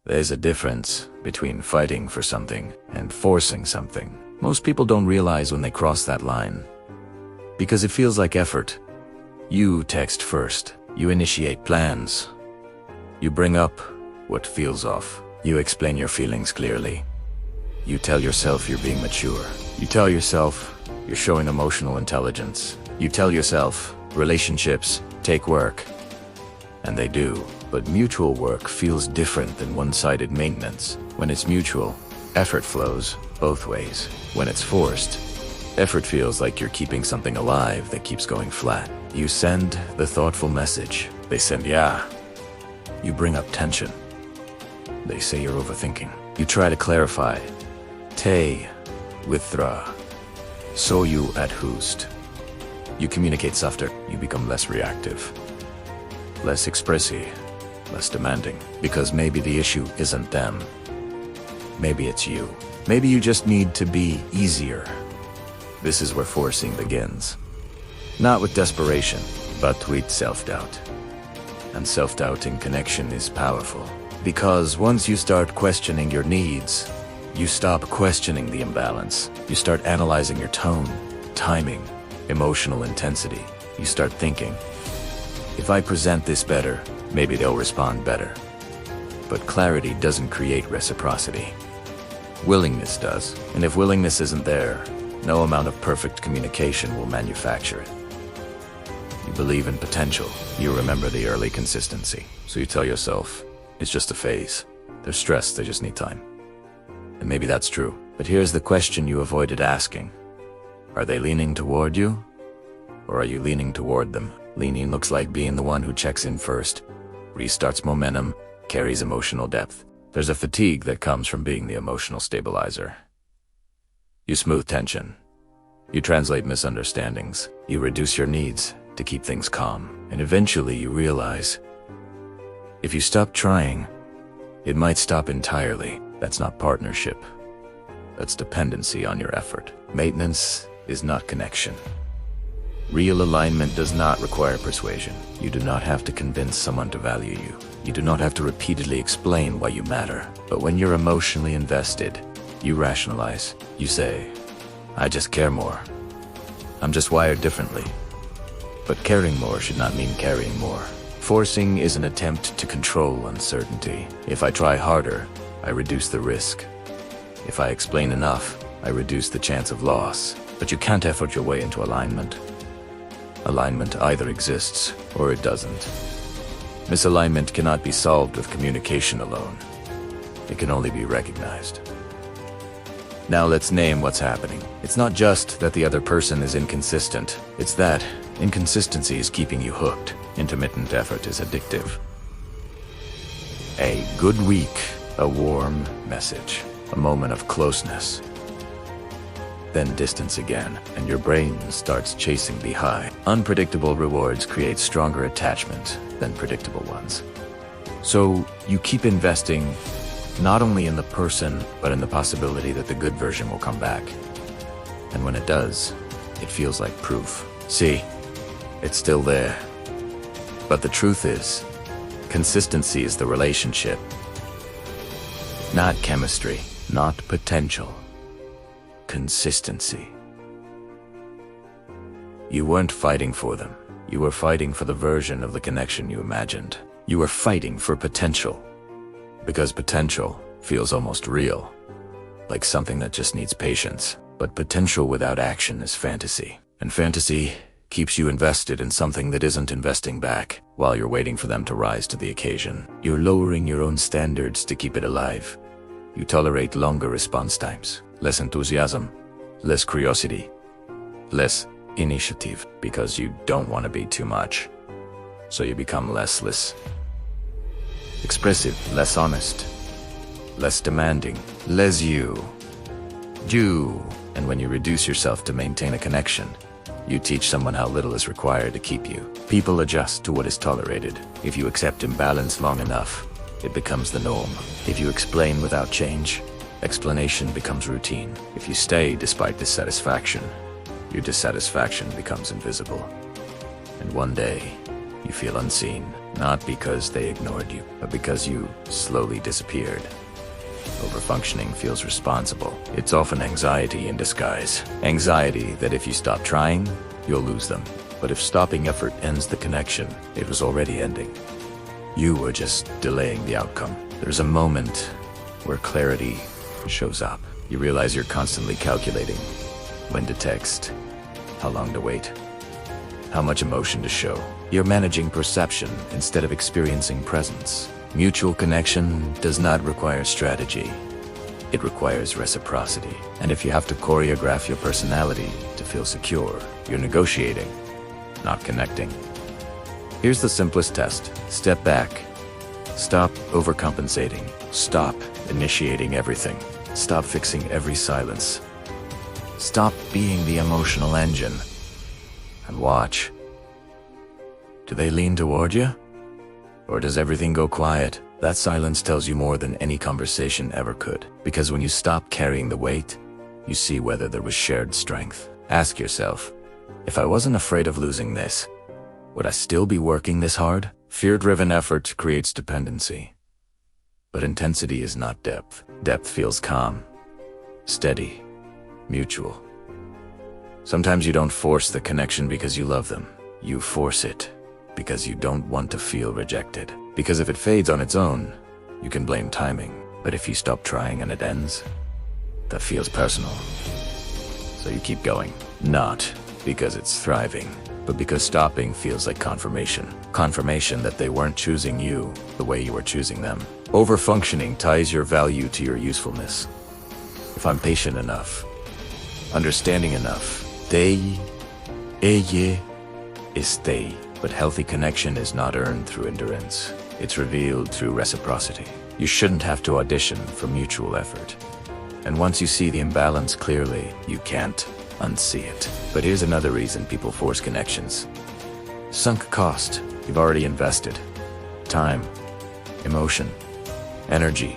There's a difference between fighting for something and forcing something. Most people don't realize when they cross that line, because it feels like effort. You text first. You initiate plans. You bring up what feels off. You explain your feelings clearly. You tell yourself you're being mature. You tell yourself you're showing emotional intelligence. You tell yourself relationships take work. And they do. But mutual work feels different than one-sided maintenance. When it's mutual, effort flows both ways. When it's forced, effort feels like you're keeping something alive that keeps going flat. You send the thoughtful message. They send yeah. You bring up tension. They say you're overthinking. You try to clarify. Te withdraw. So you adhust. You communicate softer. You become less reactive. Less expressive. Less demanding. Because maybe the issue isn't them. Maybe it's you. Maybe you just need to be easier. This is where forcing begins. Not with desperation, but with self-doubt. And self-doubt in connection is powerful. Because once you start questioning your needs, you stop questioning the imbalance. You start analyzing your tone, timing, emotional intensity. You start thinking, if I present this better, maybe they'll respond better. But clarity doesn't create reciprocity. Willingness does. And if willingness isn't there, no amount of perfect communication will manufacture it. You believe in potential. You remember the early consistency. So you tell yourself, it's just a phase. They're stressed, they just need time. And maybe that's true. But here's the question you avoided asking. Are they leaning toward you? Or are you leaning toward them? Leaning looks like being the one who checks in first, restarts momentum, carries emotional depth. There's a fatigue that comes from being the emotional stabilizer. You smooth tension. You translate misunderstandings. You reduce your needs to keep things calm. And eventually you realize, if you stop trying, it might stop entirely. That's not partnership. That's dependency on your effort. Maintenance is not connection. Real alignment does not require persuasion. You do not have to convince someone to value you. You do not have to repeatedly explain why you matter. But when you're emotionally invested, you rationalize. You say, I just care more. I'm just wired differently. But caring more should not mean carrying more. Forcing is an attempt to control uncertainty. If I try harder, I reduce the risk. If I explain enough, I reduce the chance of loss. But you can't effort your way into alignment. Alignment either exists or it doesn't. Misalignment cannot be solved with communication alone. It can only be recognized. Now let's name what's happening. It's not just that the other person is inconsistent. It's that inconsistency is keeping you hooked. Intermittent effort is addictive. A good week, a warm message, a moment of closeness. Then distance again, and your brain starts chasing the high. Unpredictable rewards create stronger attachment than predictable ones. So you keep investing not only in the person, but in the possibility that the good version will come back. And when it does, it feels like proof. See, it's still there. But the truth is, consistency is the relationship. Not chemistry, not potential. Consistency. You weren't fighting for them. You were fighting for the version of the connection you imagined. You were fighting for potential. Because potential feels almost real. Like something that just needs patience. But potential without action is fantasy. And fantasy keeps you invested in something that isn't investing back while you're waiting for them to rise to the occasion. You're lowering your own standards to keep it alive. You tolerate longer response times. Less enthusiasm, less curiosity, less initiative, because you don't want to be too much. So you become less expressive, less honest, less demanding, less you. And when you reduce yourself to maintain a connection, you teach someone how little is required to keep you. People adjust to what is tolerated. If you accept imbalance long enough, it becomes the norm. If you explain without change, explanation becomes routine. If you stay despite dissatisfaction, your dissatisfaction becomes invisible. And one day, You feel unseen, not because they ignored you, but because you slowly disappeared. Overfunctioning feels responsible. It's often anxiety in disguise. Anxiety that if you stop trying, you'll lose them. But if stopping effort ends the connection, it was already ending. You were just delaying the outcome. There's a moment where clarity shows up. You realize you're constantly calculating when to text, how long to wait, how much emotion to show. You're managing perception instead of experiencing presence. Mutual connection does not require strategy. It requires reciprocity. And if you have to choreograph your personality to feel secure, you're negotiating, not connecting. Here's the simplest test. Step back. Stop overcompensating. Stop initiating everything. Stop fixing every silence. Stop being the emotional engine. And watch. Do they lean toward you? Or does everything go quiet? That silence tells you more than any conversation ever could. Because when you stop carrying the weight, you see whether there was shared strength. Ask yourself, if I wasn't afraid of losing this, would I still be working this hard? Fear-driven effort creates dependency. But intensity is not depth. Depth feels calm, steady, mutual. Sometimes you don't force the connection because you love them. You force it because you don't want to feel rejected. Because if it fades on its own, you can blame timing. But if you stop trying and it ends, that feels personal. So you keep going. Not because it's thriving, but because stopping feels like confirmation. Confirmation that they weren't choosing you the way you were choosing them. Overfunctioning ties your value to your usefulness. If I'm patient enough, understanding enough, ella, stay. But healthy connection is not earned through endurance. It's revealed through reciprocity. You shouldn't have to audition for mutual effort. And once you see the imbalance clearly, you can't unsee it. But here's another reason people force connections. Sunk cost. You've already invested. Time, emotion, energy,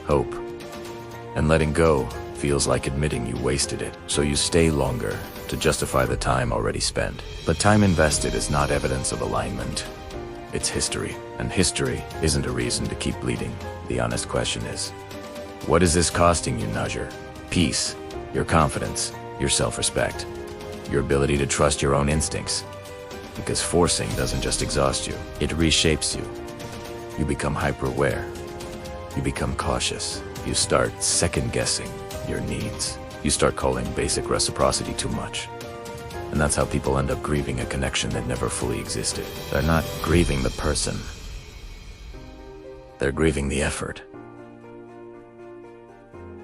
hope. And letting go feels like admitting you wasted it. So you stay longer to justify the time already spent. But time invested is not evidence of alignment. It's history. And history isn't a reason to keep bleeding. The honest question is, what is this costing you, Najer? Peace, your confidence, your self-respect, your ability to trust your own instincts. Because forcing doesn't just exhaust you, it reshapes you. You become hyper-aware. You become cautious. You start second-guessing your needs. You start calling basic reciprocity too much. And that's how people end up grieving a connection that never fully existed. They're not grieving the person. They're grieving the effort.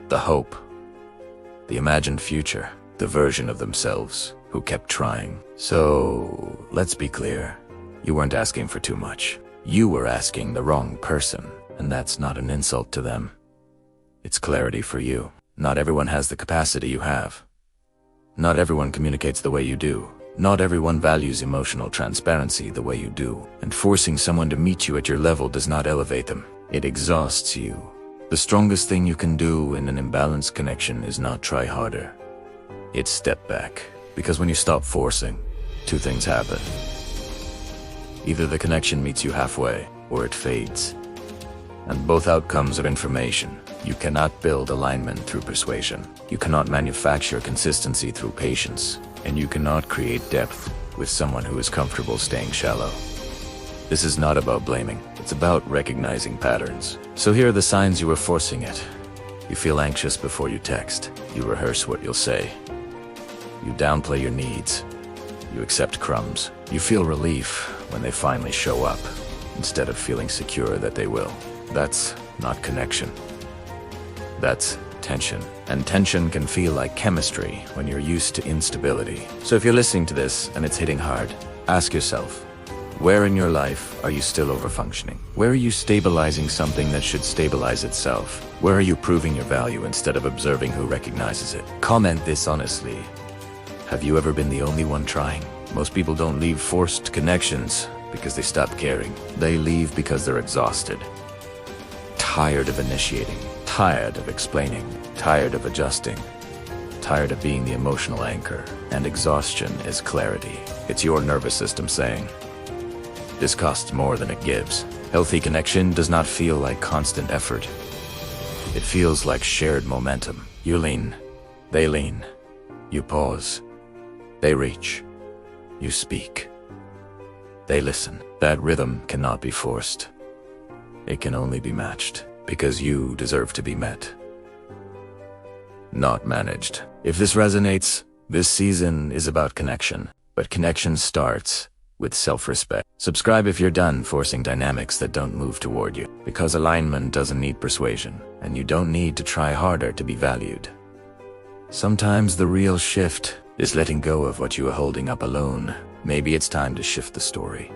The hope. The imagined future. The version of themselves who kept trying. So, let's be clear. You weren't asking for too much. You were asking the wrong person. And that's not an insult to them. It's clarity for you. Not everyone has the capacity you have. Not everyone communicates the way you do. Not everyone values emotional transparency the way you do. And forcing someone to meet you at your level does not elevate them. It exhausts you. The strongest thing you can do in an imbalanced connection is not try harder. It's step back. Because when you stop forcing, two things happen. Either the connection meets you halfway, or it fades. And both outcomes are information. You cannot build alignment through persuasion. You cannot manufacture consistency through patience. And you cannot create depth with someone who is comfortable staying shallow. This is not about blaming. It's about recognizing patterns. So here are the signs you were forcing it. You feel anxious before you text. You rehearse what you'll say. You downplay your needs. You accept crumbs. You feel relief when they finally show up, instead of feeling secure that they will. That's not connection. That's tension. And tension can feel like chemistry when you're used to instability. So if you're listening to this and it's hitting hard, ask yourself, where in your life are you still overfunctioning? Where are you stabilizing something that should stabilize itself? Where are you proving your value instead of observing who recognizes it? Comment this honestly. Have you ever been the only one trying? Most people don't leave forced connections because they stop caring. They leave because they're exhausted. Tired of initiating. Tired of explaining. Tired of adjusting. Tired of being the emotional anchor. And exhaustion is clarity. It's your nervous system saying, This costs more than it gives. Healthy connection does not feel like constant effort. It feels like shared momentum. You lean, they lean. You pause, they reach. You speak, they listen. That rhythm cannot be forced. It can only be matched, because you deserve to be met, not managed. If this resonates, this season is about connection, but connection starts with self-respect. Subscribe if you're done forcing dynamics that don't move toward you, because alignment doesn't need persuasion, and you don't need to try harder to be valued. Sometimes the real shift is letting go of what you are holding up alone. Maybe it's time to shift the story.